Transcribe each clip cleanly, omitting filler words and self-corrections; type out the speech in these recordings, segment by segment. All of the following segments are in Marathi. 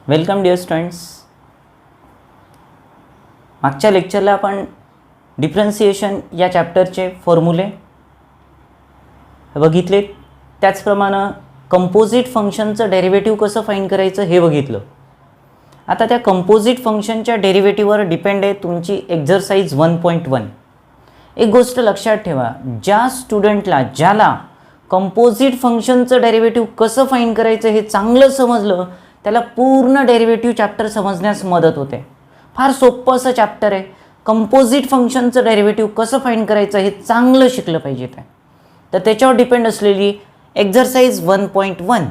Welcome dear students. मागच्या लेक्चरला आपण डिफरन्सिएशन या चॅप्टरचे फॉर्म्युले बघितले. त्याचप्रमाणे कंपोजिट फंक्शनचं डेरिव्हेटिव्ह कसं फाइंड करायचं हे बघितलं. आता त्या कंपोजिट फंक्शनच्या डेरिव्हेटिव्हवर डिपेंड आहे तुमची एक्झरसाइज 1.1. एक गोष्ट लक्षात ठेवा, ज्याला कंपोजिट फंक्शनचं डेरिव्हेटिव्ह कसं फाइंड करायचं हे चांगलं समजलं त्याला पूर्ण डेरिव्हेटिव्ह चॅप्टर समजण्यास मदत होते. फार सोपं असं चॅप्टर आहे. कंपोजिट फंक्शनचं डेरिव्हेटिव्ह कसं फाइंड करायचं हे चांगलं शिकलं पाहिजे ते. तर त्याच्यावर डिपेंड असलेली एक्झरसाइज 1.1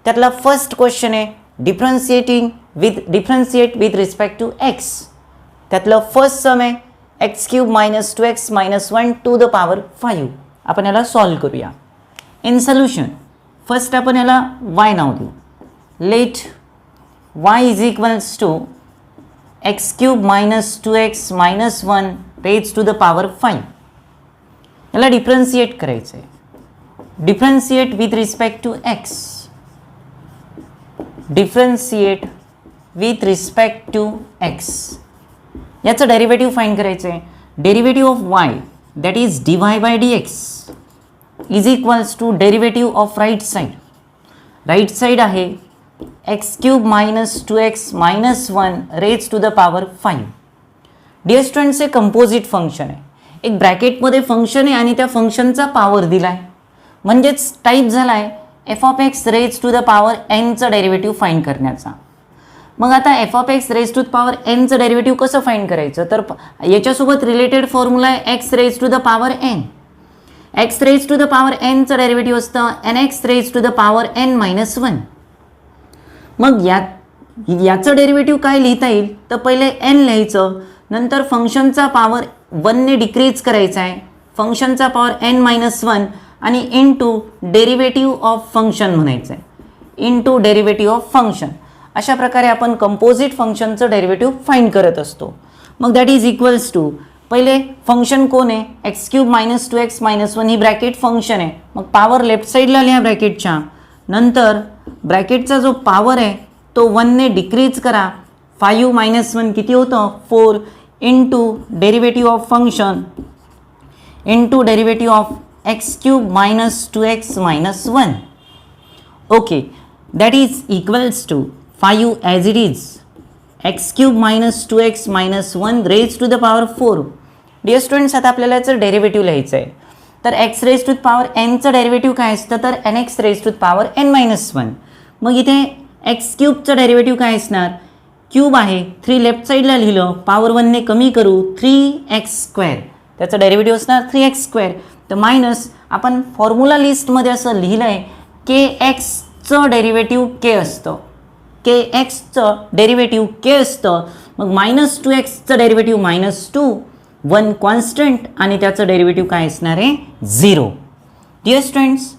त्यातला फर्स्ट क्वेश्चन आहे differentiate with respect to X. त्यातलं फर्स्ट सम आहे x³ - 2x - 1 to the power 5. आपण याला सॉल्व्ह करूया. इन सोल्यूशन फर्स्ट आपण याला y नाव देऊ. Let y is equals to x³ - 2x - 1 raise to the power 5. याला डिफरन्शिएट करायचं आहे. Differentiate with respect to x. Differentiate with respect to x. याचं डेरिव्हेटिव्ह फाइंड करायचं आहे. Derivative of y that is dy by dx is equals to derivative of right side. Right side आहे x³ - 2x - 1 raise to the power 5. Dear students, हे कंपोजिट फंक्शन आहे. एक ब्रॅकेटमध्ये फंक्शन आहे आणि त्या फंक्शनचा पॉवर दिला आहे, म्हणजेच टाईप झाला आहे f(x) raise to the power nचं डेरिव्हेटिव्ह फाइंड करण्याचा. मग आता f(x) raise to the power nचं डेरिव्हेटिव्ह कसं फाइंड करायचं, तर याच्यासोबत रिलेटेड फॉर्म्युला आहे x raise to the power n. x raise to the power nचं डेरिव्हेटिव्ह असतं nx raise to the power n - 1. मग याचं डेरिव्हेटिव्ह काय लिहिता येईल, तर पहिले n लिहायचं, नंतर फंक्शनचा पॉवर 1 ने डिक्रीज करायचा आहे, फंक्शनचा पॉवर n - 1 आणि इनटू डेरिव्हेटिव्ह ऑफ फंक्शन म्हणायचं आहे, इनटू डेरिव्हेटिव्ह ऑफ फंक्शन. अशा प्रकारे आपण कंपोजिट फंक्शनचं डेरिव्हेटिव्ह फाइंड करत असतो. मग दॅट इज इक्वल्स टू पहिले फंक्शन कोण आहे x³ - 2x - 1 ही ब्रॅकेट फंक्शन आहे. मग पॉवर लेफ्ट साईडला लिहा ब्रॅकेटच्या, नंतर ब्रॅकेटचा जो पॉवर आहे तो 1 ने डिक्रीज करा. 5 - 1 किती होतं 4 into derivative of function into derivative of x³ - 2x - 1. Okay, that is equals to 5 as it is x³ - 2x - 1 raise to the power 4. Dear students, आता आपल्याला याचं डेरिव्हेटिव्ह लिहायचं आहे. तर x raise to the power nचं डेरिव्हेटिव्ह काय असतं, तर nx raise to the power n - 1. मग इथे x³ डेरिव्हेटिव्ह काय असणार, क्यूब आहे 3 लेफ्ट साईडला लिहिलं, पॉवर 1 ने कमी करू 3x², त्याचं डेरिव्हेटिव्ह असणार 3x². तर मायनस आपण फॉर्म्युला लिस्टमध्ये असं लिहिलं आहे kxचं डेरिव्हेटिव्ह k असतं, kxचं डेरिव्हेटिव्ह k असतं. मग -2xचं डेरिव्हेटिव्ह -2, 1 कॉन्स्टंट आणि त्याचं डेरिव्हेटिव्ह काय असणार आहे 0. डिअर स्टुडंट्स,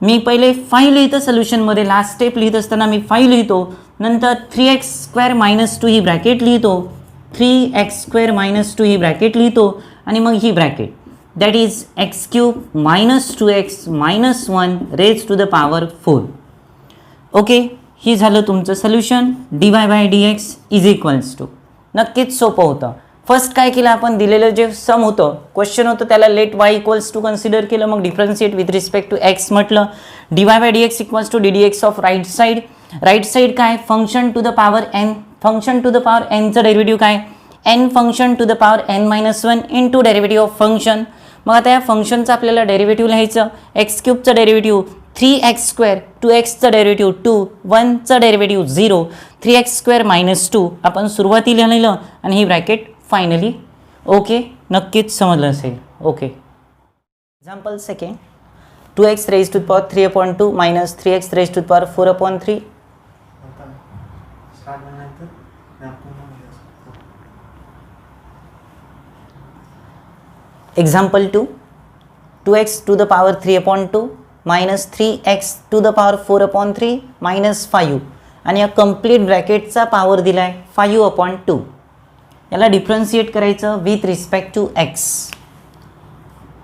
मी पहिले 5 लिहितो सोल्युशनमध्ये, लास्ट स्टेप लिहित असताना मी 5 लिहितो, नंतर 3x² - 2 ही ब्रॅकेट लिहितो, 3x² - 2 ही ब्रॅकेट लिहितो आणि मग ही bracket that is x³ - 2x - 1 raise to the power 4. Okay, ही झालं तुमचं solution. dy by dx is equals to, नक्कीच सोपं होतं. फर्स्ट काय केलं आपण, दिलेलं जे सम होतं क्वेश्चन होतं त्याला let y equals to consider केलं, मग differentiate with respect to x म्हटलं. dy by dx equals to ddx of right side. Right side काय function to the power n, function to the power nचं डेरिव्हेटिव्ह काय n function to the power n - 1 into derivative of function. मग आता या फंक्शनचं आपल्याला डेरिव्हेटिव्ह लिहायचं. x³ डेरिव्हेटिव्ह 3x², 2xचं डेरिव्हेटिव्ह 2, 1चं डेरिव्हेटिव्ह 0, 3x² - 2 आपण सुरुवातीला लिहिलं आणि ही ब्रॅकेट फायनली. ओके, नक्कीच समजलं असेल. Okay, example second 2x raise to the power 3/2 - 3x raise to the power 4/3. Example 2 2x to the power 3/2 - 3x to the power 4/3 - 5 आणि या कंप्लीट ब्रॅकेटचा पॉवर दिला आहे 5/2. याला डिफरन्शिएट करायचं with respect to x.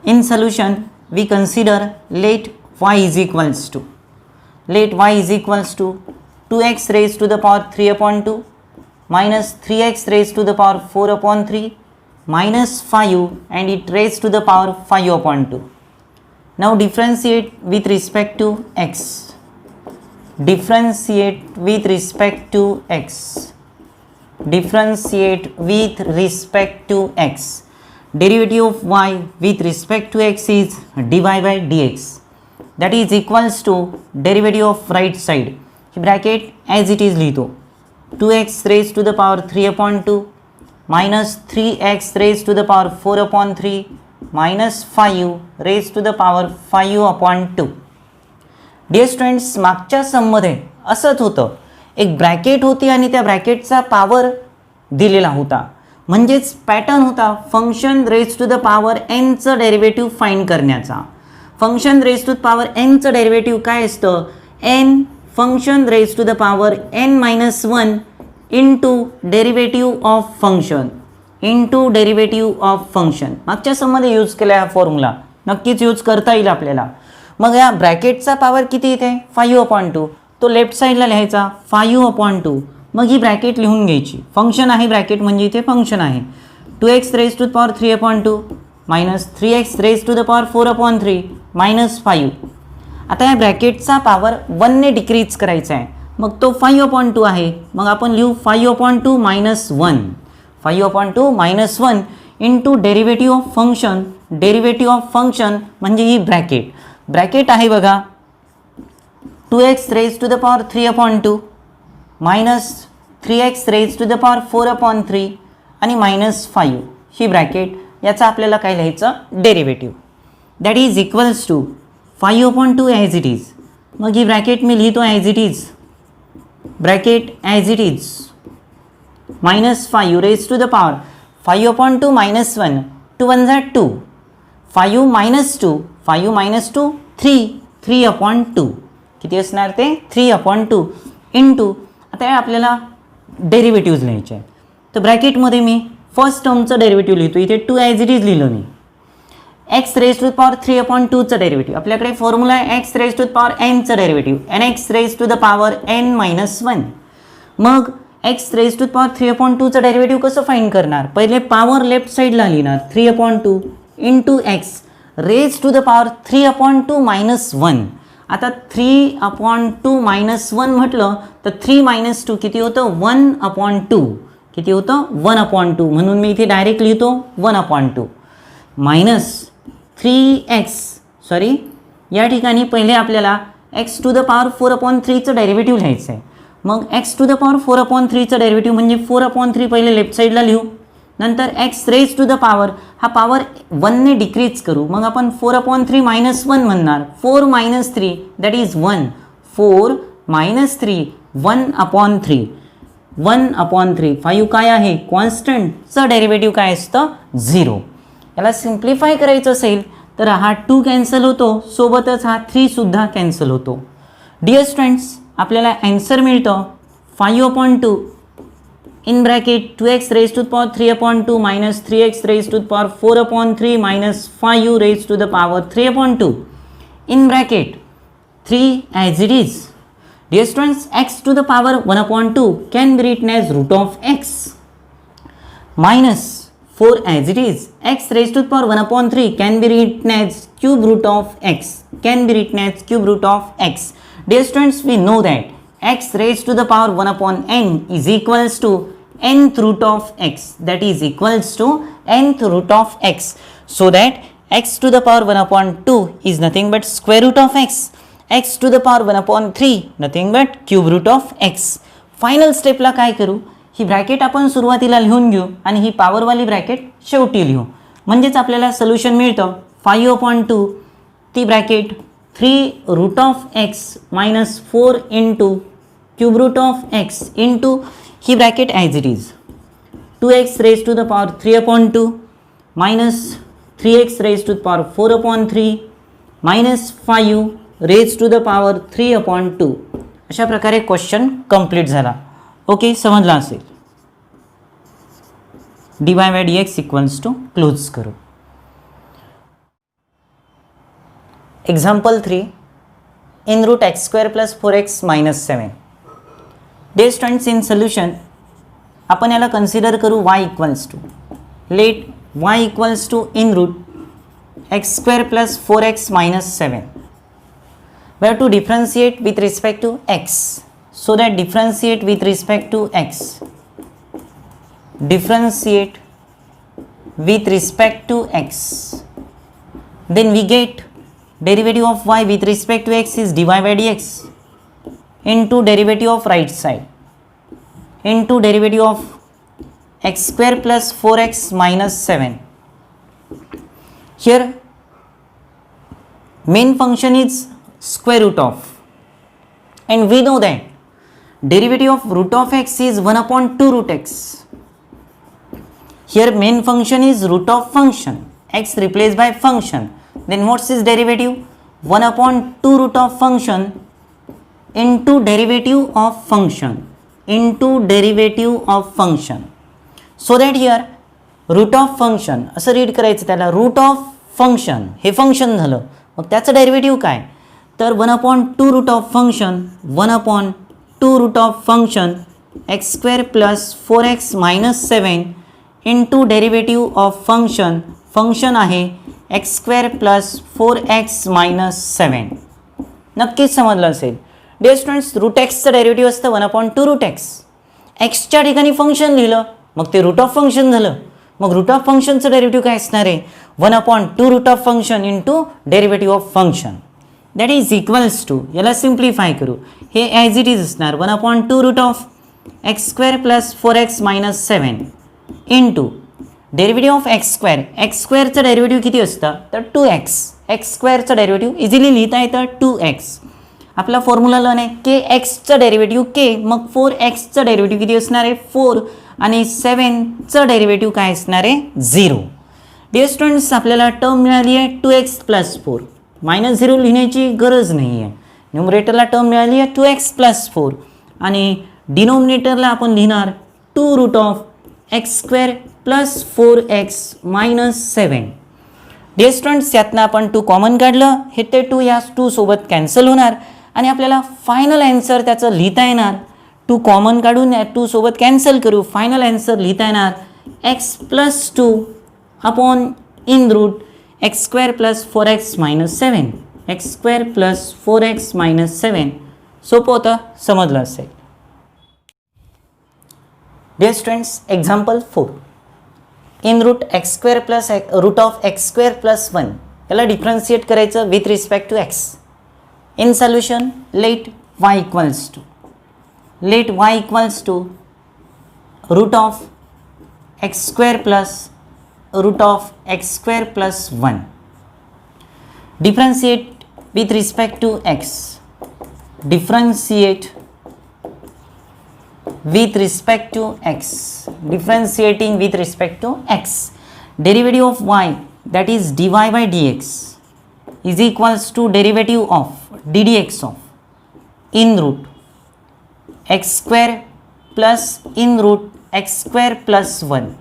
In solution we consider let y is equals to 2x raised to the power 3 upon 2 minus 3x raised to the power 4 upon 3 minus 5 and it raised to the power 5 upon 2. Now differentiate with respect to x. Differentiate with respect to x. Differentiate with respect to x. Derivative of y with respect to x is dy by dx. That is equals to derivative of right side. Bracket as it is लिहितो 2x raised to the power 3 upon 2 minus 3x raised to the power 4 upon 3 minus 5 raised to the power 5 upon 2. Dear students, मागच्या सममध्ये असंच होतं, एक ब्रॅकेट होती आणि त्या ब्रॅकेटचा पॉवर दिलेला होता, म्हणजेच पॅटर्न होता function raise to the power n चं डेरिव्हेटिव्ह फाइंड करण्याचा. Function raise to the power n चं डेरिव्हेटिव्ह काय असतं, n function raise to the power n minus 1 into derivative of function into derivative of function. मागच्या सममध्ये यूज केला हा फॉर्म्युला, नक्कीच यूज करता येईल आपल्याला. मग या ब्रॅकेटचा पॉवर किती इथे 5 अपॉन 2, तो लेफ्ट साईडला लिहायचा 5 अपॉन 2. मग ही ब्रॅकेट लिहून घ्यायची, फंक्शन आहे ब्रॅकेट म्हणजे इथे फंक्शन आहे 2x raise to the power 3 upon 2 minus 3x raise to the power 4 upon 3 minus 5. आता या ब्रॅकेटचा पॉवर 1 ने डिक्रीज करायचा आहे, मग तो 5 अपॉन 2 आहे. मग आपण लिहू 5 upon 2 minus 1, 5 upon 2 minus 1 into derivative of function. Derivative of function म्हणजे ही ब्रॅकेट. ब्रॅकेट आहे बघा 2x raise to the power 3 upon 2 minus 3x raise to the power 4 upon 3 आणि मायनस 5. ही ब्रॅकेट, याचा आपल्याला काय लिहायचं derivative. That is equals to 5 upon 2 as it is. मग ही ब्रॅकेट मी लिहितो as it is, bracket as it is minus 5 raise to the power 5 upon 2 minus 1, 2 1 जा 2, 5 मायनस 2, 5 मायनस 2 3, 3 अपॉन 2. किती असणार ते 3 अपॉन 2 इंटू, आता आपल्याला डेरिव्हेटिव्ज लिहायचे आहे. तर ब्रॅकेटमध्ये मी फर्स्ट टर्मचं डेरिव्हेटिव्ह लिहितो, इथे 2 ॲज इट इज लिहिलं मी. X raise to the power 3 upon 2चं डेरिव्हेटिव्ह, आपल्याकडे फॉर्म्युला आहे X raise to the power nचं derivative N x raise to the power n minus 1. मग X raise to the power 3 upon 2चं डेरिव्हेटिव्ह कसं फाइंड करणार, पहिले पॉवर लेफ्ट साईडला लिहिणार 3 upon 2 into X raise to the power 3 upon 2 minus 1. आता 3 अपॉन 2 मायनस 1 म्हटलं तर 3 मायनस 2 किती होतं 1 अपॉन 2. किती होतं 1 अपॉन 2, म्हणून मी इथे डायरेक्ट लिहितो 1 अपॉन 2 मायनस 3x. सॉरी, या ठिकाणी पहिले आपल्याला x to the power 4 upon 3चं डेरिव्हेटिव्ह लिहायचं आहे. मग x to the power 4 upon 3चं डेरिव्हेटिव्ह म्हणजे 4 अपॉन 3 पहिले लेफ्ट साईडला लिहू, नंतर x raise to the power, हा पॉवर 1 ने डिक्रीज करू, मग आपण 4 अपॉन 3 मायनस 1 म्हणणार. 4 minus 3 that is 1, 4 minus 3 1 upon 3, 1 upon 3. 5 काय आहे कॉन्स्टंटचं डेरिव्हेटिव्ह काय असतं 0. याला सिम्प्लिफाय करायचं असेल तर हा 2 कॅन्सल होतो, सोबतच हा 3 सुद्धा कॅन्सल होतो. डिअर स्टुडंट्स, आपल्याला ॲन्सर मिळतं 5 upon 2 in bracket 2x raised to the power 3 upon 2 minus 3x raised to the power 4 upon 3 minus 5 raised to the power 3 upon 2 in bracket 3 as it is. Dear students, x to the power 1 upon 2 can be written as root of x minus 4 as it is. X raised to the power 1 upon 3 can be written as cube root of x, can be written as cube root of x. Dear students, we know that x raised to the power 1 upon n is equals to nth root of x, that is equals to nth root of x, so that x to the power 1 upon 2 is nothing but square root of x, x to the power 1 upon 3 nothing but cube root of x. Final स्टेपला काय करू, ही ब्रॅकेट आपण सुरुवातीला लिहून घेऊ आणि ही पॉवरवाली ब्रॅकेट शेवटी लिहू, म्हणजेच आपल्याला सोल्युशन मिळतं 5 upon 2 ती bracket 3 root of x minus 4 into cube root of x into he bracket as it is 2x raised to the power 3 upon 2 minus 3x raised to the power 4 upon 3 minus 5 raised to the power 3 upon 2. अशा प्रकारे क्वेश्चन कंप्लीट झाला. ओके, समजला असेल. dy by dx equals to close करू. Example 3, in root x square plus 4x minus 7. Dear students, in solution आपण याला कन्सिडर करू y equals to, let y equals to in root x square plus 4x minus 7. We have to differentiate with respect to x. So that differentiate with respect to x. Differentiate with respect to x. Then we get derivative of y with respect to x is dy by dx into derivative of right side into derivative of x square plus 4x minus 7. Here main function is square root of, and we know that derivative of root of x is 1 upon 2 root x. Here main function is root of function, x replaced by function. Then what's its derivative? 1 upon 2 root of function into derivative of function into derivative of function. So that here root of function असं रीड करायचं त्याला, रूट ऑफ फंक्शन हे फंक्शन झालं, मग त्याचं डेरिव्हेटिव्ह काय, तर 1 upon 2 root of function 1 upon 2 root of function x square plus 4x minus 7 into derivative of function, function आहे x square plus 4x minus 7. नक्कीच समजलं असेल. डिअर स्टुडंट्स, रूट एक्सचं डेरिव्हेटिव्ह असतं 1 upon 2 root x. एक्सच्या ठिकाणी फंक्शन लिहिलं मग ते रूट ऑफ फंक्शन झालं. मग रूट ऑफ फंक्शनचं डेरिव्हेटिव्ह काय असणार आहे, 1 upon 2 root of function into derivative of function. That is equals to, याला सिम्प्लिफाय करू, हे ॲज इट इज असणार 1 upon 2 root of x square plus 4x minus 7 into derivative of x square. X स्क्वेअरचं डेरिव्हेटिव्ह किती असतं, तर 2x. एक्स स्क्वेअरचं डेरिव्हेटिव्ह इझिली लिहिता येतं 2x. आपला फॉर्म्युला लर्न आहे के एक्सचं डेरिव्हेटिव्ह के, मग 4xचं डेरिव्हेटिव्ह किती असणार आहे 4 आणि 7चं डेरिव्हेटिव्ह काय असणार आहे 0. डिअर स्टुडंट्स, आपल्याला टर्म मिळाली आहे 2x plus 4. -0 लिहिण्याची गरज नाही आहे. न्यूमरेटरला टर्म मिळाली आहे 2x plus 4 आणि डिनोमिनेटरला आपण लिहिणार 2 root of x square plus 4x minus 7. Dear students, यातनं आपण 2 कॉमन काढलं, हे ते 2 या 2 सोबत कॅन्सल होणार आणि आपल्याला फायनल ॲन्सर त्याचं लिहिता येणार. 2 कॉमन काढून या 2 सोबत कॅन्सल करू, फायनल ॲन्सर लिहिता येणार x plus 2 upon in root x square plus 4x minus 7. x square plus 4x minus 7. सोपं होतं, समजलं असेल. Dear students, example 4. In root x square plus root of x square plus 1 याला डिफरन्शिएट करायचं with respect to x. In solution let y equals to root of x square plus root of x square plus 1. Differentiate with respect to x. Differentiate with respect to x. Differentiating with respect to x. Derivative of y, that is dy by dx, is equals to derivative of ddx of in root x square plus in root x square plus 1.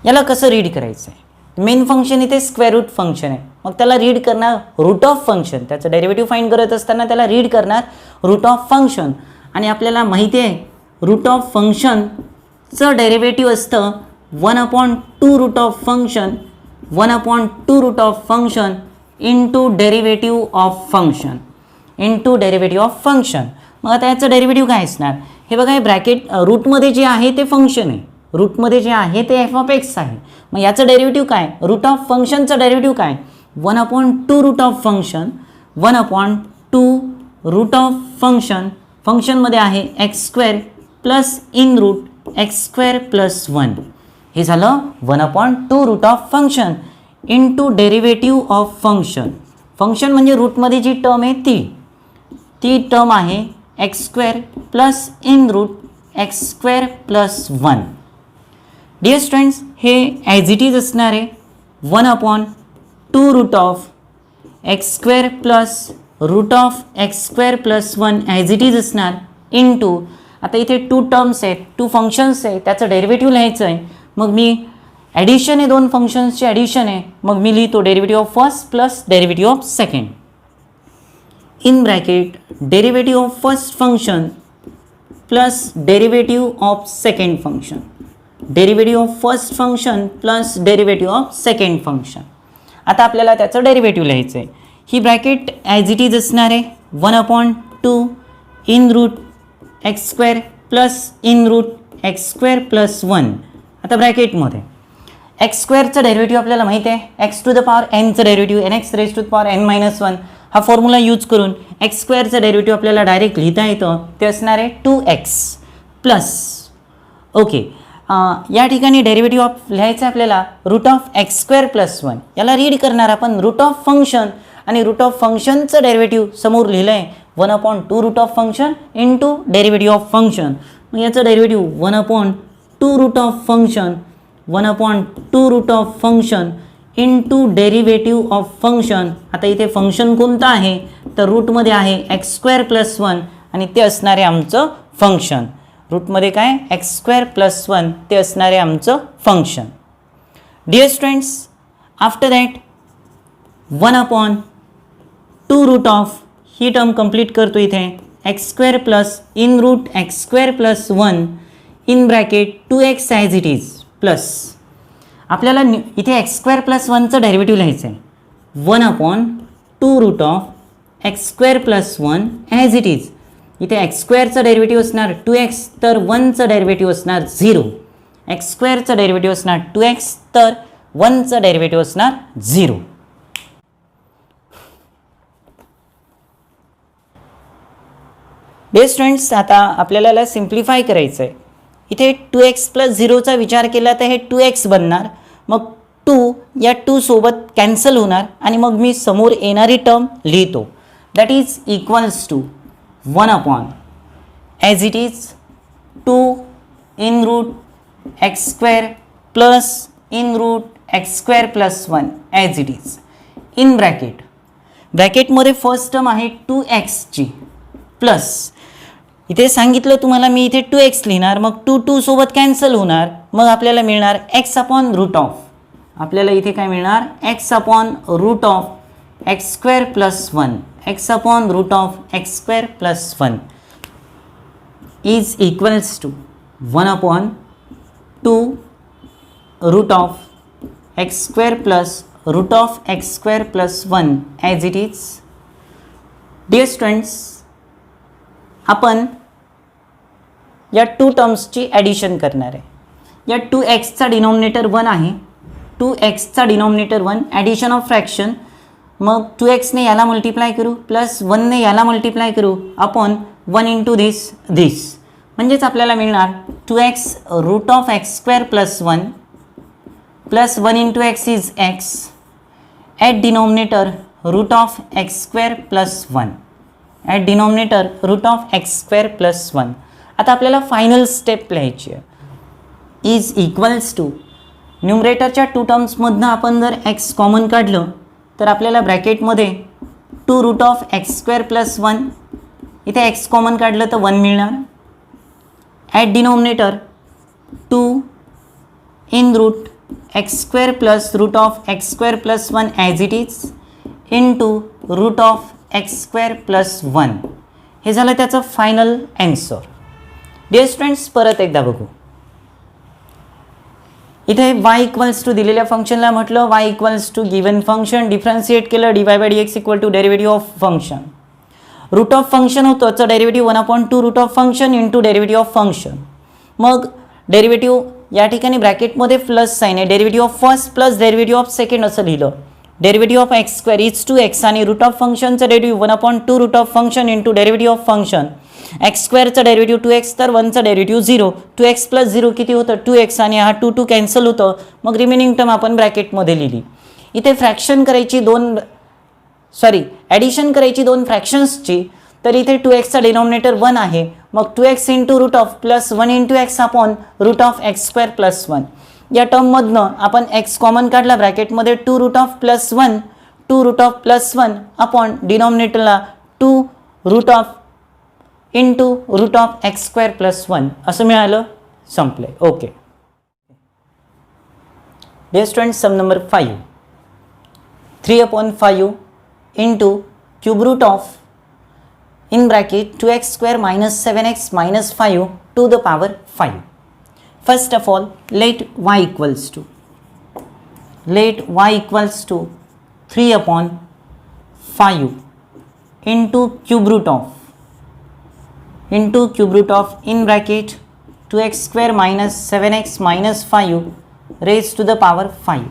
याला कसं रीड करायचं आहे, मेन फंक्शन इथे स्क्वेअर रूट फंक्शन आहे, मग त्याला रीड करणार रूट ऑफ फंक्शन, त्याचं डेरिव्हेटिव्ह फाइंड करत असताना त्याला रीड करणार रूट ऑफ फंक्शन. आणि आपल्याला माहिती आहे रूट ऑफ फंक्शनचं डेरिव्हेटिव्ह असतं 1 upon 2 root of function 1 upon 2 root of function into derivative of function into derivative of function. मग आता याचं डेरिव्हेटिव्ह काय असणार, हे बघा, हे ब्रॅकेट रूटमध्ये जे आहे ते फंक्शन आहे, रूटमध्ये जे आहे ते एफ ऑफ एक्स आहे. मग याचं डेरिव्हेटिव्ह काय, रूट ऑफ फंक्शनचं डेरिव्हेटिव्ह काय 1 upon 2 root of function 1 upon 2 root of function. फंक्शनमध्ये आहे x square plus in root x square plus 1. हे झालं 1 upon 2 root of function into derivative of function. Function म्हणजे रूटमध्ये जी टर्म आहे ती टर्म आहे x square plus in root x square plus 1. Dear students, हे ॲज इट इज असणार आहे 1 upon 2 root of x square plus root of x square plus 1 as it is असणार इंटू, आता इथे 2 टर्म्स आहेत, 2 फंक्शन्स आहे, त्याचं डेरिव्हेटिव्ह लिहायचं आहे. मग मी ॲडिशन आहे, 2 फंक्शन्सचे ॲडिशन आहे, मग मी लिहितो derivative of first plus derivative of second. In bracket derivative of first function plus derivative of second function, derivative of first function plus derivative of second function. आता आपल्याला त्याचं डेरिव्हेटिव्ह लिहायचं आहे. ही ब्रॅकेट ॲज इट इज असणार आहे 1/2 in root x square plus in root x square plus 1. आता ब्रॅकेटमध्ये एक्स स्क्वेअरचं डेरिव्हेटिव्ह आपल्याला माहिती आहे, एक्स टू द पॉवर एनचं derivative N x raise to the power n minus 1. हा फॉर्म्युला यूज करून एक्स स्क्वेअरचं डेरिव्हेटिव्ह आपल्याला डायरेक्ट लिहिता येतं. ते असणार आहे 2x प्लस ओके. या ठिकाणी डेरिव्हेटिव्ह ऑफ लिहायचं आहे आपल्याला root of x square plus 1. याला रीड करणार आपण रूट ऑफ फंक्शन आणि रूट ऑफ फंक्शनचं डेरिव्हेटिव्ह समोर लिहिलं आहे 1/2 root of function into derivative of function. मग याचं derivative 1/2 root of function 1/2 root of function into derivative of function. आता इथे फंक्शन कोणतं आहे तर रूटमध्ये आहे एक्स स्क्वेअर प्लस 1 आणि ते असणारे आमचं फंक्शन. रूटमध्ये काय एक्स स्क्वेअर प्लस 1 ते असणारे आमचं function. Dear students, after that 1/2 root of ही टर्म कंप्लीट करतो इथे x square plus in root x square plus 1 in bracket 2x as it is plus आपल्याला इथे एक्स स्क्वेअर प्लस 1चं डेरिव्हेटिव्ह लिहायचं आहे 1/2 root of x square plus 1 as it is. इथे एक्स स्क्वेअरचं डेरिव्हेटिव्ह असणार 2x तर 1चं डेरिव्हेटिव्ह असणार 0. एक्स स्क्वेअरचं डेरिव्हेटिव्ह असणार 2x तर 1चं डेरिव्हेटिव्ह असणार 0. डिअर स्टुडंट्स, आता आपल्याला सिम्प्लिफाय करायचं आहे. इथे 2x प्लस 0चा विचार केला तर हे 2x बनणार. मग 2 या 2 सोबत कॅन्सल होणार आणि मग मी समोर येणारी टर्म लिहितो that is equals to 1 as it is 2 in root x square plus in root x square plus 1 as it is in bracket. ब्रॅकेटमध्ये फर्स्ट टर्म आहे 2xची प्लस इथे सांगितलं तुम्हाला मी इथे 2x लिहिणार. मग 2 सोबत कॅन्सल होणार. मग आपल्याला मिळणार x अपॉन रूट ऑफ. आपल्याला इथे काय मिळणार x upon root of x square plus 1 x upon root of x square plus 1 is equals to 1/2 root of x square plus root of x square plus 1 as it is. Dear students, आपण या 2 टर्म्सची ॲडिशन करणार आहे. या 2xचा डिनॉमिनेटर 1 आहे, 2xचा डिनॉमिनेटर 1 ॲडिशन ऑफ फ्रॅक्शन. मग 2xने याला मल्टिप्लाय करू प्लस 1ने याला मल्टिप्लाय करू अपॉन 1 इंटू धिस म्हणजेच आपल्याला मिळणार 2x root of x square plus 1 plus 1 into x is x at denominator root of x square plus 1 at denominator root of x square plus 1. आता आपल्याला फायनल स्टेप लिहायची आहे इज इक्वल्स टू न्यूमरेटरच्या 2 टर्म्समधनं आपण जर x कॉमन काढलं तर आपल्याला ब्रॅकेटमध्ये 2 root of x square plus 1 इथे x कॉमन काढलं तर 1 मिळणार. At denominator 2 in root x square plus root of x square plus 1 as it is into root of x square plus 1. हे झालं त्याचं फायनल ॲन्सर. डिअर स्टुडंट्स, परत एकदा बघू. इथे y इक्वल्स टू दिलेल्या फंक्शनला म्हटलं y equals to given function differentiate केलं dy/dx equal to derivative of function. Root of function होतं त्याचं derivative 1/2 root of function into derivative of function. मग डेरिव्हेटिव्ह या ठिकाणी ब्रॅकेटमध्ये प्लस साईन आहे, derivative of first plus derivative of second असं लिहिलं. Derivative of x square is 2x आणि रूट ऑफ फंक्शनचं derivative 1/2 root of function into derivative of function. X स्क्वेअरचं डेरिव्हेटिव्ह 2x तर 1चं डेरिव्हेटिव्ह 0. 2x प्लस 0 किती होतं 2x आणि हा 2 कॅन्सल होतं. मग रिमेनिंग टर्म आपण ब्रॅकेटमध्ये लिहिली. इथे फ्रॅक्शन करायची ॲडिशन करायची 2 फ्रॅक्शन्सची. तर इथे 2xचा डिनॉमिनेटर 1 आहे. मग 2x into root of plus 1 into X upon root of x square plus 1. या टर्ममधनं आपण x कॉमन काढला ब्रॅकेटमध्ये 2 root of plus 1 2 root of plus 1 upon डिनॉमिनेटरला 2 root of into root of x square plus 1 असं मिळालं. संपले. Okay. Dear students, sum number 5 3/5 into cube root of in bracket 2x square minus 7x minus 5 to the power 5. First of all, let y equals to 3 upon 5 into cube root of in bracket 2x square minus 7x minus 5 raised to the power 5.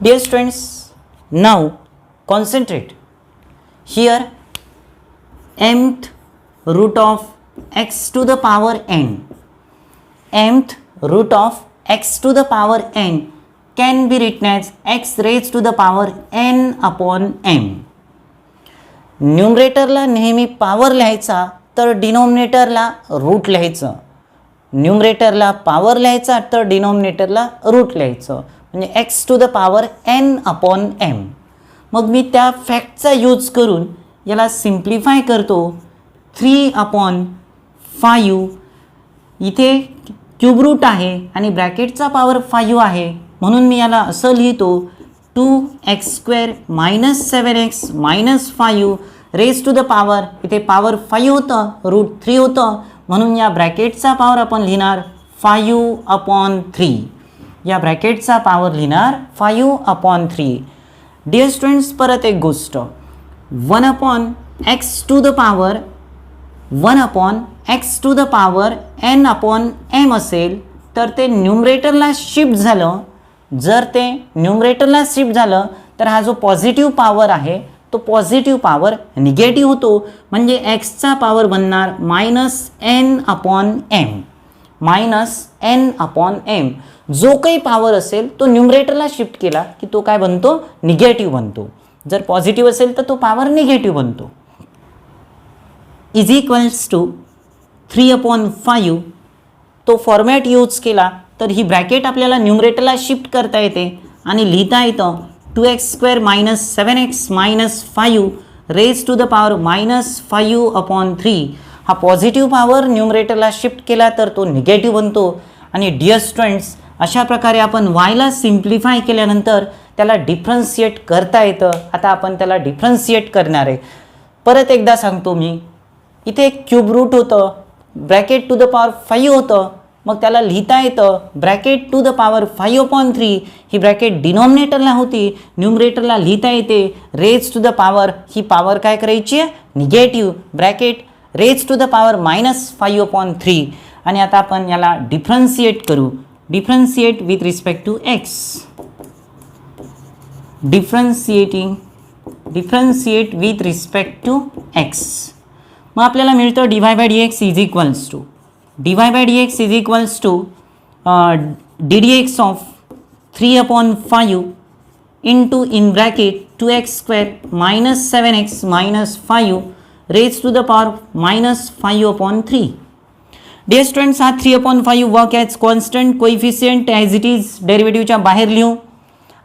Dear students, now concentrate. Here mth root of x to the power n, mth root of x to the power n can be written as x raised to the power n upon m. न्यूमरेटरला नेहमी पावर लिहायचा तर डिनॉमिनेटरला रूट लिहायचं. न्यूमरेटरला पावर लिहायचा तर डिनॉमिनेटरला रूट लिहायचं, म्हणजे x to the power n upon m. मग मी त्या फॅक्टचा यूज करून याला सिम्प्लिफाय करतो. 3 अपॉन 5 इथे क्यूब रूट आहे आणि ब्रॅकेटचा पावर 5 आहे, म्हणून मी याला असं लिहितो 2x square minus 7x minus 5 raise to the power, इथे पावर 5 होतं, रूट 3 होतं, म्हणून या ब्रॅकेटचा पावर आपण लिहिणार 5 अपॉन 3. या ब्रॅकेटचा पावर लिहिणार 5 अपॉन 3. डिअर स्टुडंट्स, परत एक गोष्ट, 1 upon x to the power n upon m असेल तर ते न्यूमरेटरला शिफ्ट झालं. जर ते न्यूमरेटरला शिफ्ट झालं तर हा जो पॉझिटिव्ह पॉवर आहे तो पॉझिटिव्ह पॉवर निगेटिव्ह होतो, म्हणजे एक्सचा पॉवर बनणार मायनस n अपॉन m. जो काही पॉवर असेल तो न्यूमरेटरला शिफ्ट केला की तो काय बनतो, निगेटिव्ह बनतो. जर पॉझिटिव्ह असेल तर तो पॉवर निगेटिव्ह बनतो. Is equals to 3 upon 5. तो फॉर्मॅट यूज केला तर ही ब्रॅकेट आपल्याला न्यूमरेटरला शिफ्ट करता येते आणि लिहिता येतं 2x square minus 7x minus 5 raise to the power minus 5 upon 3. हा पॉझिटिव्ह पॉवर न्यूमरेटरला शिफ्ट केला तर तो निगेटिव्ह बनतो. आणि डिअर स्टुडंट्स, अशा प्रकारे आपण वायला सिम्प्लिफाय केल्यानंतर त्याला डिफरन्शिएट करता येतं. आता आपण त्याला डिफरन्शिएट करणार आहे. परत एकदा सांगतो मी, इथे एक क्यूब रूट होतं, ब्रॅकेट टू द पॉवर 5 होतं, मग त्याला लिहिता येतं bracket to the power 5 upon 3. ही ब्रॅकेट डिनॉमिनेटरला होती, न्यूमरेटरला लिहिता येते रेज टू द पॉवर, ही पॉवर काय करायची आहे, negative, bracket raise to the power minus 5 upon 3. आणि आता आपण याला डिफरन्शिएट करू. Differentiate with respect to X. Differentiate with respect to X. मग आपल्याला मिळतं dy by dx is equals to ddx of 3 upon 5 into in bracket 2x square minus 7x minus 5 raise to the power minus 5 upon 3. Dear students, हा 3 upon 5 work as constant coefficient as it is डेरिव्हेटिव्हच्या बाहेर लिहू.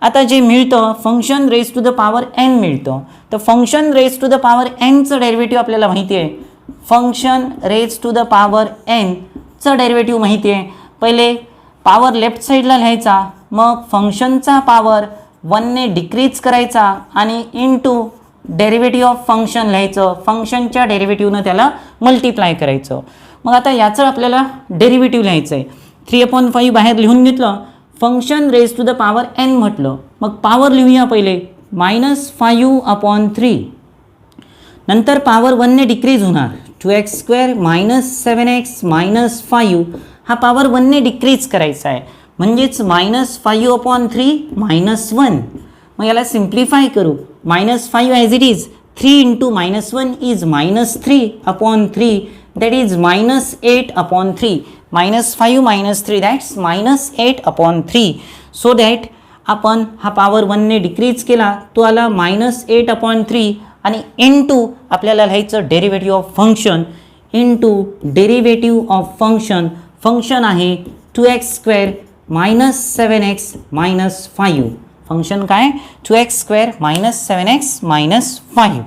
आता जे मिळतं function raise to the power n मिळतं, तर function raise to the power nचं डेरिव्हेटिव्ह आपल्याला माहिती आहे. Function raise to the power nचं डेरिव्हेटिव्ह माहिती आहे. पहिले पॉवर लेफ्ट साईडला लिहायचा, मग फंक्शनचा पॉवर 1ने डिक्रीज करायचा आणि इंटू डेरिव्हेटिव्ह ऑफ फंक्शन लिहायचं. फंक्शनच्या डेरिव्हेटिव्हनं त्याला मल्टिप्लाय करायचं. मग आता याचं आपल्याला डेरिव्हेटिव्ह लिहायचं आहे. 3 अपॉन 5 बाहेर लिहून घेतलं, function raise to the power n म्हटलं, मग पॉवर लिहूया पहिले मायनस 5 अपॉन 3. नंतर पॉवर 1ने डिक्रीज होणार, 2x square minus 7x minus 5. हा पॉवर 1ने डिक्रीज करायचा आहे, म्हणजेच मायनस 5 अपॉन 3 मायनस 1. मग याला सिम्प्लिफाय करू. Minus 5 as it is, 3 into minus 1 is minus 3 upon 3, that is minus 8 upon 3. Minus 5 minus 3 that's minus 8 upon 3. So that आपण हा पॉवर 1ने डिक्रीज केला, तो आला मायनस 8 अपॉन 3 आणि इंटू आपल्याला लिहायचं derivative of function. Into derivative of function, function आहे 2x square minus 7x minus 5. Function काय, 2x square minus 7x minus 5.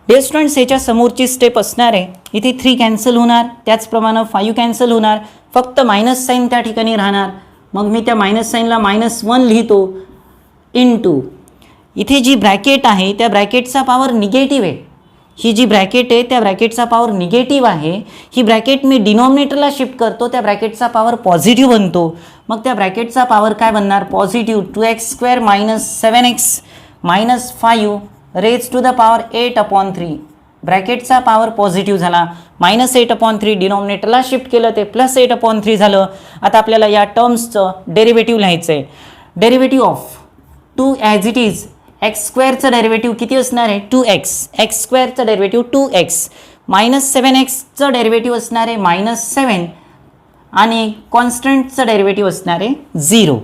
Dear students, याच्या समोरची स्टेप असणार आहे, इथे 3 कॅन्सल होणार, त्याचप्रमाणे 5 कॅन्सल होणार, फक्त मायनस साईन त्या ठिकाणी राहणार. मग मी त्या मायनस साईनला -1 लिहितो. इंटू इथे जी ब्रॅकेट आहे त्या ब्रॅकेटचा पॉवर निगेटिव्ह आहे. ही जी ब्रॅकेट आहे त्या ब्रॅकेटचा पॉवर निगेटिव्ह आहे. ही ब्रॅकेट मी डिनॉमिनेटरला शिफ्ट करतो, त्या ब्रॅकेटचा पॉवर पॉझिटिव्ह बनतो. मग त्या ब्रॅकेटचा पॉवर काय बनणार? Positive 2x² minus 7x minus 5 raise to the power 8/3. ब्रॅकेटचा पॉवर पॉझिटिव्ह झाला. -8/3 डिनॉमिनेटरला शिफ्ट केलं ते +8/3 झालं. आता आपल्याला या टर्म्सचं डेरिव्हेटिव्ह लिहायचं आहे. Derivative of 2 as it is x² derivative किती असणार आहे? 2x. x² derivative 2x. -7x derivative असणार आहे -7 आणि कॉन्स्टंटचं डेरिव्हेटिव्ह असणार आहे 0.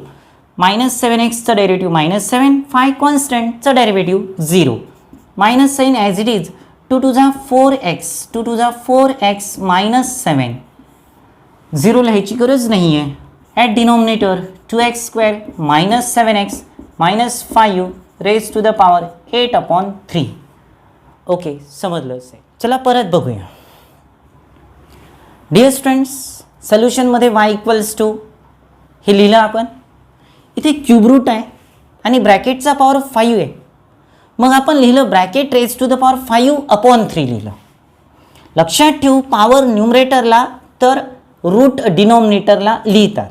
-7x डेरिव्हेटिव्ह -7, 5 कॉन्स्टंटचं derivative 0. Minus sign as it is 2 to the 4x, 2 to the 4x -7. 0 लिहायची गरज नाही आहे. At denominator 2x² -7x -5 raise to the power 8/3. Okay, समजलं असेल. चला परत बघूया. डिअर स्टुडंट्स, सोल्युशनमध्ये y = हे लिहिलं आपण. इथे क्यूब रूट आहे आणि ब्रॅकेटचा पॉवर 5 आहे. मग आपण लिहिलं bracket raise to the power 5/3 लिहिलं. लक्षात ठेवू, पॉवर न्यूमरेटरला तर रूट डिनॉमिनेटरला लिहितात.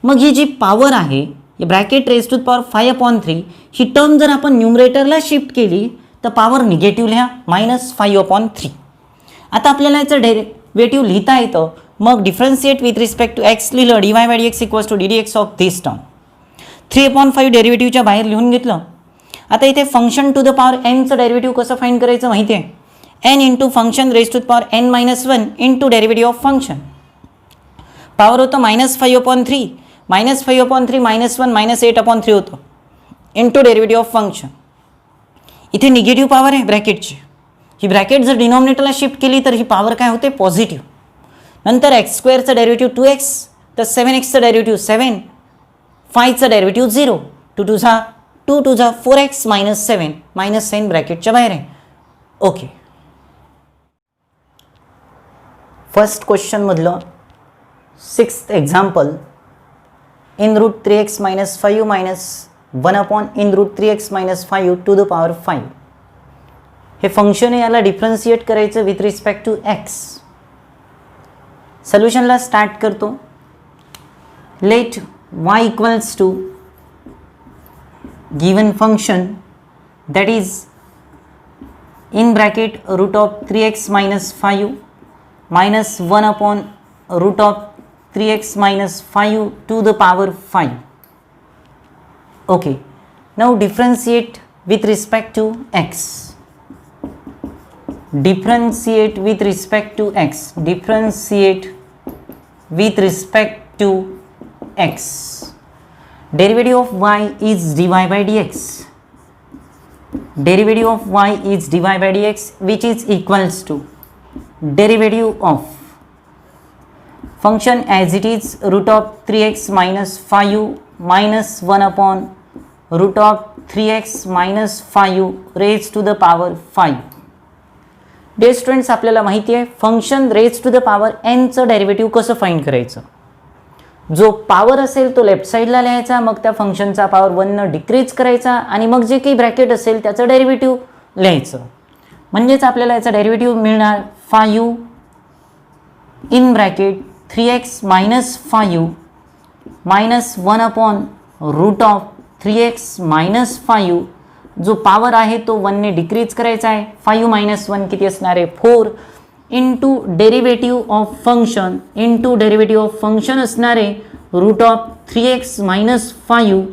मग ही जी पॉवर आहे bracket raise to the power 5/3 ही टर्म जर आपण न्यूमरेटरला शिफ्ट केली तर पॉवर निगेटिव्ह लिहा -5/3. आता आपल्याला याचं डेरिव्हेटिव्ह लिहिता येतं. मग differentiate with respect to x लिहिलं. dy/dx = ddx of this term. 3/5 डेरिव्हेटिव्हच्या बाहेर लिहून घेतलं. आता इथे फंक्शन टू द पॉवर nचं डेरिव्हेटिव्ह कसं फाईंड करायचं माहिती आहे? n into function raise to the power n-1 into derivative of function. Power होतं -5/3. -5/3 -1 -8/3 होतं इंटू डेरिव्हेटिव्ह ऑफ फंक्शन. इथे निगेटिव्ह पॉवर आहे ब्रॅकेटची. ही ब्रॅकेट जर डिनॉमिनेटरला शिफ्ट केली तर ही पॉवर काय होते? पॉझिटिव्ह. नंतर x² डेरिव्हेटिव्ह 2x, तर 7x derivative 7, 5 derivative 0, 2 to the 4x -7 minus sign ब्रॅकेटच्या बाहेर आहे. ओके, फर्स्ट क्वेश्चनमधलं 6th example. In root 3x - 5 - 1/√3x - 5 to the power 5. हे फंक्शन आहे, याला डिफरन्शिएट करायचं विथ रिस्पेक्ट टू x. सोल्युशनला स्टार्ट करतो. Let y = given function that is in bracket √3x - 5 minus 1/√3x - 5 to the power 5. Okay, now differentiate with respect to x. Differentiate with respect to x. Differentiate with respect to x. Derivative of y is dy/dx. Derivative of y is dy/dx, which is equals to derivative of function as it is √3x - 5 minus 1/√3x - 5 raised to the power 5. Dear students, आपल्याला माहिती आहे function raise to the power n चं डेरिव्हेटिव्ह कसं फाइंड करायचं. जो पॉवर असेल तो लेफ्ट साईडला लिहायचा, मग त्या फंक्शनचा पॉवर 1 डिक्रीज करायचा आणि मग जे काही ब्रॅकेट असेल त्याचं डेरिव्हेटिव्ह लिहायचं. म्हणजेच आपल्याला याचा डेरिव्हेटिव्ह मिळणार 5 in bracket 3x - 5 minus 1/√3x - 5. जो पॉवर आहे तो 1 ने डिक्रीज करायचा आहे. 5 - 1 किती असणार आहे? 4 into derivative of function into derivative of function असणार आहे √3x - 5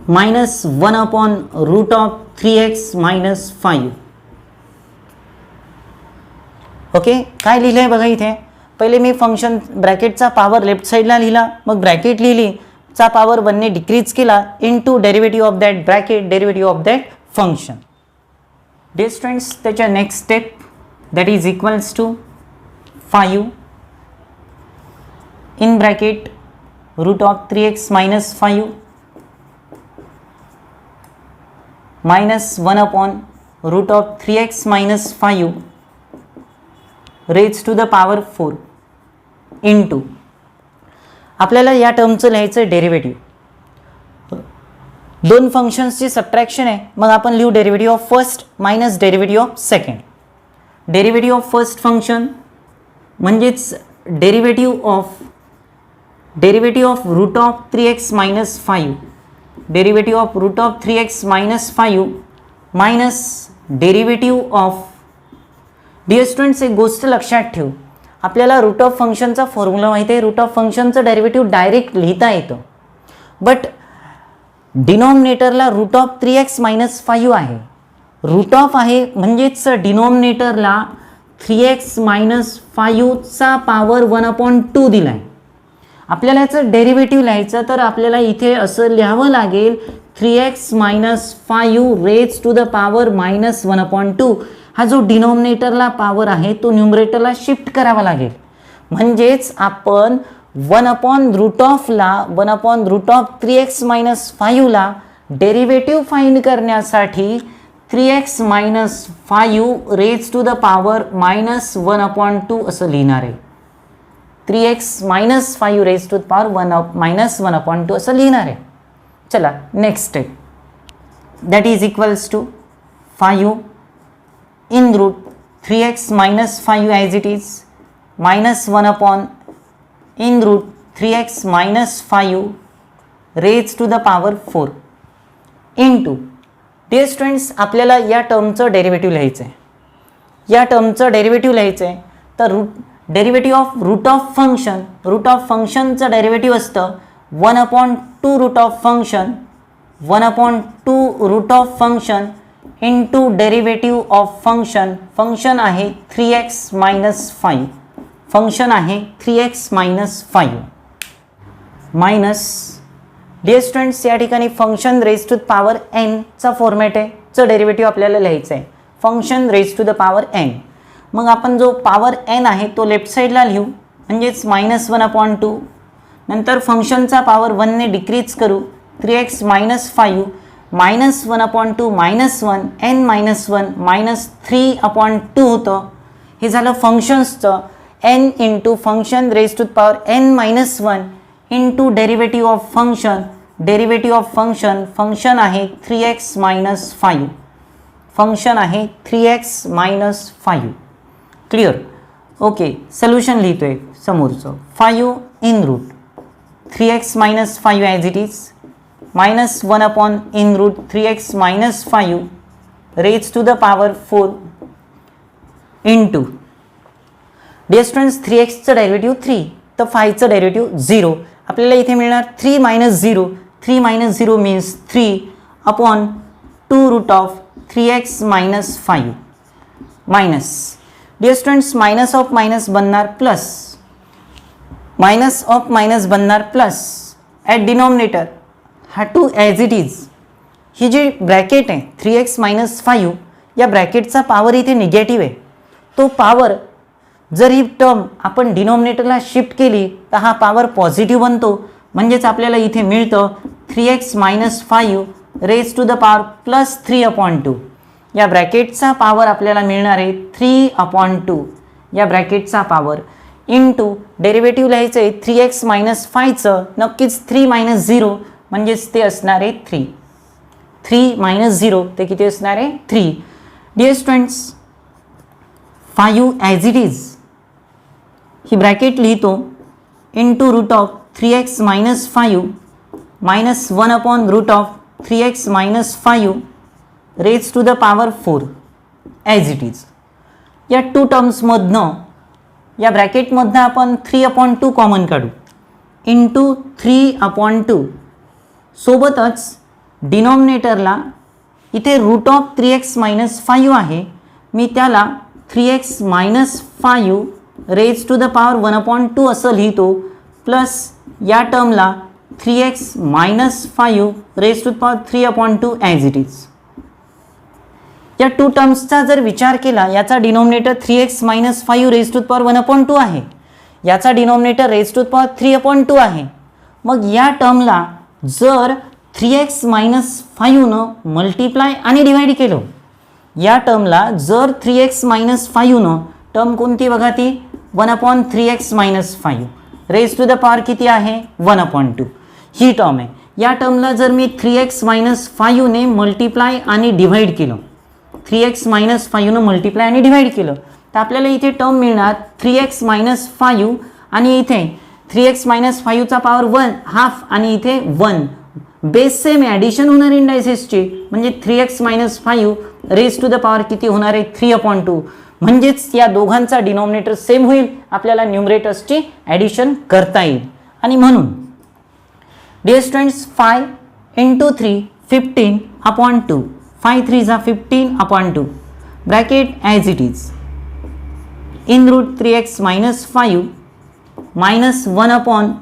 minus 1/√3x - 5. ओके, काय लिहिलं आहे बघा इथे. पहिले मी फंक्शन ब्रॅकेटचा पॉवर लेफ्ट साईडला लिहिला, मग ब्रॅकेट लिहिली, चा पॉवर 1 ने डिक्रीज केला into derivative of that bracket, derivative of that function. Dear students, त्याच्या next step that is equals to 5 in bracket √3x - 5 minus 1/√3x - 5 raised to the power 4 into आपल्याला या टर्मचं लिहायचं डेरिव्हेटिव्ह. दोन फंक्शन्सची सबट्रॅक्शन आहे, मग आपण लिहू derivative of first minus derivative of second. Derivative of first function म्हणजेच derivative of root of 3x minus 5, derivative of root of 3x minus 5 minus derivative of. Dear students, एक गोष्ट लक्षात ठेवू, आपल्याला रूट ऑफ फंक्शनचा फॉर्म्युला माहिती आहे. रूट ऑफ फंक्शनचं डेरिव्हेटिव्ह डायरेक्ट लिहिता येतं, बट डिनॉमिनेटरला रूट ऑफ 3x मायनस 5 आहे. रूट ऑफ आहे म्हणजेच डिनॉमिनेटरला 3x मायनस 5चा पॉवर 1/2 दिला आहे. आपल्याला याचं डेरिव्हेटिव्ह लिहायचं तर आपल्याला इथे असं लिहावं लागेल 3x minus 5 raise to the power minus 1/2. हा जो डिनॉमिनेटरला पॉवर आहे तो न्यूमरेटरला शिफ्ट करावा लागेल. म्हणजेच आपण 1/रूट ऑफ 3x मायनस 5ला डेरिव्हेटिव्ह फाइंड करण्यासाठी 3x minus 5 raise to the power minus 1/2 असं लिहिणार आहे. 3x minus 5 raise to the power minus 1/2 असं लिहिणार आहे. चला next step, that is equals to 5 in root 3x minus 5 as it is minus 1 in root 3x minus 5 raise to the power 4 into. Dear students, आपल्याला या टर्मचं डेरिव्हेटिव्ह लिहायचं आहे. या टर्मचं डेरिव्हेटिव्ह लिहायचं आहे तर डेरिव्हेटिव्ह ऑफ रूट ऑफ फंक्शनचं डेरिव्हेटिव्ह असतं 1/2 root of function 1/2 root of function into derivative of function आहे 3x मायनस 5, फंक्शन आहे 3x minus 5 minus. Dear students, या ठिकाणी function raise to the power n चा फॉर्मॅट आहे. चं डेरिव्हेटिव्ह आपल्याला लिहायचं आहे function raise to the power n. मग आपण जो पॉवर n आहे तो लेफ्ट साईडला लिहू म्हणजेच मायनस 1/2. नंतर फंक्शनचा पॉवर 1ने डिक्रीज करू 3x minus 5 minus 1/2 minus 1 n minus 1 minus 3/2 होतं. हे झालं फंक्शन्सचं. n into function raise to the power n minus 1 into derivative of function आहे 3x मायनस 5, फंक्शन आहे 3x minus 5. Clear? Okay, solution लिहितोय समोरचं 5 in root 3x minus 5 as it is minus 1 in root 3x minus 5 raise to the power 4 into. Dear students, 3xचं डेरिव्हेटिव्ह 3 तर 5चं डेरिव्हेटिव्ह 0. आपल्याला इथे मिळणार 3 minus 0. 3 minus 0 means 3/2 root of 3x minus 5 minus. Dear students, minus of minus बनणार प्लस, मायनस ऑफ मायनस बनणार प्लस. ॲट डिनॉमिनेटर हा 2 as it is. He G bracket आहे 3x मायनस 5 या ब्रॅकेटचा पॉवर इथे निगेटिव्ह आहे. तो पॉवर जर ही टर्म आपण डिनॉमिनेटरला शिफ्ट केली तर हा पॉवर पॉझिटिव्ह बनतो. म्हणजेच आपल्याला इथे मिळतं 3x minus 5 raise to the power plus 3/2. या ब्रॅकेटचा पॉवर आपल्याला मिळणार आहे 3/2 या ब्रॅकेटचा पॉवर इंटू डेरिव्हेटिव्ह लिहायचं आहे 3x मायनस 5चं नक्कीच 3 मायनस 0 म्हणजेच ते असणार आहे 3. 3 मायनस 0 ते किती असणार आहे 3. Dear students, 5 as it is ही ब्रॅकेट लिहितो into root of 3x minus 5 minus 1/रूट of 3x minus 5 raise to the power 4 as it is. या 2 टर्म्समधनं या ब्रॅकेटमधनं आपण 3/2 कॉमन काढू इंटू 3/2. सोबतच डिनॉमिनेटरला इथे रूट ऑफ 3x मायनस 5 आहे, मी त्याला 3x minus 5 raise to the power 1/2 असं लिहितो प्लस या टर्मला 3x minus 5 raise to the power 3/2 as it is. या 2 टर्म्सचा जर विचार केला, याचा denominator 3x minus 5 raise to the power 1/2 आहे, याचा denominator raise to the power 3/2 आहे. मग या टर्मला जर 3x मायनस 5नं मल्टिप्लाय आणि डिवाइड केलं, या टर्मला जर 3x मायनस 5नं, टर्म कोणती बघा ती 1/3x minus 5 raise to the power किती आहे 1/2 ही टर्म आहे. या टर्मला जर मी 3x मायनस 5 ने मल्टिप्लाय आणि डिव्हाइड केलं, 3x मायनस 5 ने मल्टिप्लाय आणि डिव्हाइड केलं, तर आपल्याला इथे टर्म मिळणार 3x मायनस 5 आणि इथे 3x मायनस 5चा पॉवर 1 हाफ आणि इथे 1. बेस सेम ॲडिशन होणार इंडायसेसची, म्हणजे 3x minus 5 raise to the power किती होणार आहे 3/2. म्हणजेच या दोघांचा डिनॉमिनेटर सेम होईल, आपल्याला न्यूमरेटर्सची ॲडिशन करता येईल. आणि म्हणून डिअर स्टुडंट्स 5 इंटू 3 15/2, 5 3 जा 15/2 bracket as it is in root 3x minus 5 minus 1 upon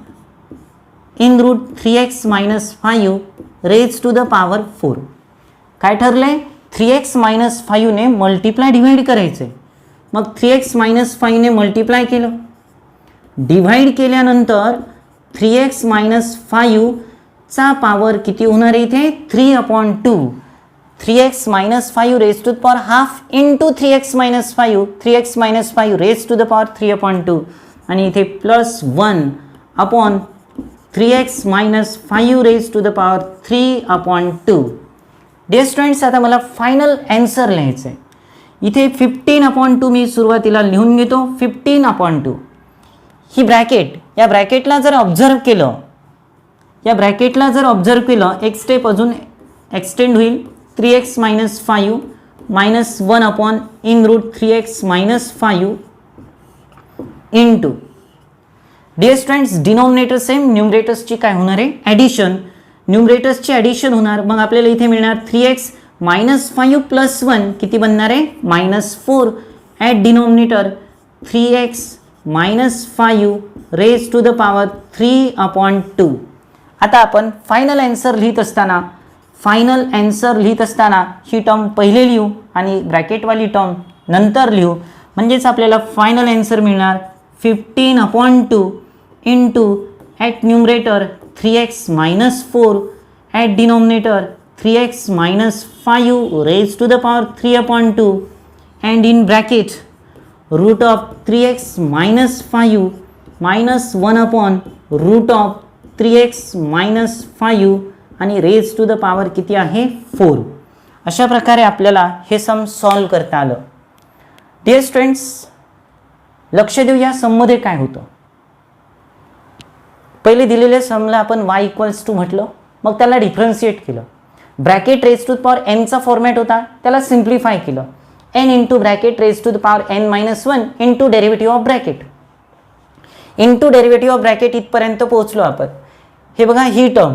in root 3x minus 5 raise to the power 4. काय ठरलंय 3x मायनस 5 ने मल्टिप्लाय डिव्हाइड करायचंय. मग 3x मायनस 5 ने मल्टिप्लाय केलं, डिव्हाइड केल्यानंतर 3x मायनस 5 चा पॉवर किती होणार आहे इथे 3/2. 3x minus 5 raise to the power half into 3x minus 5, 3x minus 5 raise to the power 3/2 आणि इथे plus 1 upon 3x minus 5 raise to the power 3/2. Dear students, आता मला फायनल आन्सर लिहायचं आहे. इथे 15/2 मी सुरुवातीला लिहून घेतो. 15/2 ही ब्रॅकेट, या ब्रॅकेटला जर ऑब्झर्व केलं, या ब्रॅकेटला जर ऑब्झर्व केलं, एक स्टेप अजून एक्सटेंड होईल. 3x minus 5 minus 1 upon in root 3x minus 5 into. Dear students, denominator same, न्यूमरेटर्सची काय होणार आहे ॲडिशन, न्यूमरेटर्सची ॲडिशन होणार. मग आपल्याला इथे मिळणार 3x मायनस 5 प्लस 1 किती बनणार आहे -4 at denominator 3x minus 5 raise to the power 3/2. आता आपण फायनल आन्सर लिहित असताना, फायनल आन्सर लिहित असताना ही टर्म पहिले लिहू आणि ब्रॅकेटवाली टर्म नंतर लिहू. म्हणजेच आपल्याला फायनल आन्सर मिळणार 15/2 into at numerator 3x minus 4 at denominator 3x minus 5 raise to the power 3/2 and in bracket root of 3x minus 5 minus 1 upon root of 3x minus 5 आणि रेज टू द पॉवर किती आहे 4. अशा प्रकारे आपल्याला हे सम सॉल्व करता आलं. डिअर स्टुडंट्स, लक्ष देऊ या सममध्ये काय होतं. पहिले दिलेल्या समला आपण y इक्वल्स टू म्हटलं, मग त्याला डिफरन्शिएट केलं. Bracket raise to the power n चा फॉर्मॅट होता, त्याला सिम्प्लिफाय केलं. n into bracket raise to the power n minus 1 into derivative of bracket, into derivative of bracket इथपर्यंत पोहोचलो आपण. हे बघा ही term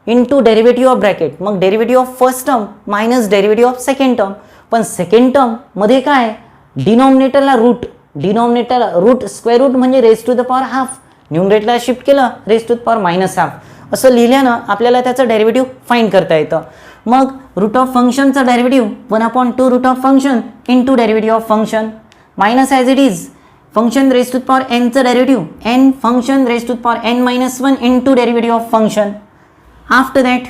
into derivative of bracket, मग derivative of first term minus derivative of second term. पण सेकंड टर्म मध्ये काय डिनॉमिनेटरला रूट, डिनॉमिनेटरला रूट स्क्वेअर रूट म्हणजे raise to the power half, न्यूमरेटरला शिफ्ट केलं raise to the power minus half. असं लिहिल्यानं आपल्याला त्याचं डेरिव्हेटिव्ह फाइंड करता येतं. मग रूट ऑफ फंक्शनचा derivative 1/2 root of function into derivative of function minus as it is function raise to the power nचं derivative n function raise to the power n minus 1 into derivative of function. After that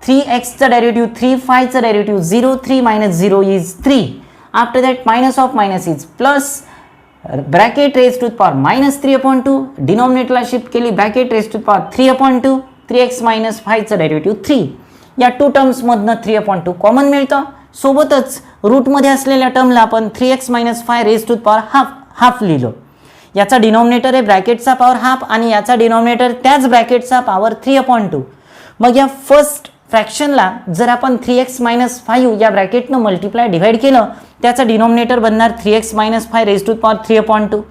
3x चा डेरिव्हेटिव्ह 3 चा derivative 0 3 minus 0 is 3. After that minus of minus is plus bracket raise to the power minus 3/2, डिनॉमिनेटरला शिफ्ट केली bracket raise to the power 3/2, 3x minus 5 चा डेरिव्हेटिव्ह 3. या टू टर्म्समधनं 3/2 कॉमन मिळतं. सोबतच रूटमध्ये असलेल्या टर्मला आपण 3x minus 5 raise to the power half लिहिलं. याचा डिनॉमिनेटर आहे ब्रॅकेटचा पॉवर हाफ आणि याचा डिनॉमिनेटर त्याच ब्रॅकेटचा पॉवर 3/2. मग या फर्स्ट फ्रॅक्शनला जर आपण 3x मायनस 5 या ब्रॅकेटनं मल्टिप्लाय डिव्हाइड केलं, त्याचा डिनॉमिनेटर बनणार 3x minus 5 raise to the power 3/2.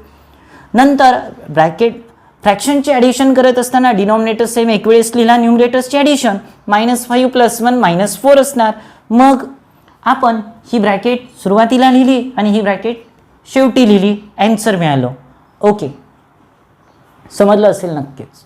नंतर ब्रॅकेट फ्रॅक्शनची ॲडिशन करत असताना डिनॉमिनेटर सेम एक वेळेस लिहिला, न्यूमरेटर्सची ॲडिशन -5 + 1 -4 असणार. मग आपण ही ब्रॅकेट सुरुवातीला लिहिली आणि ही ब्रॅकेट शेवटी लिहिली, आन्सर मिळालं. ओके, समजलं असेल नक्कीच.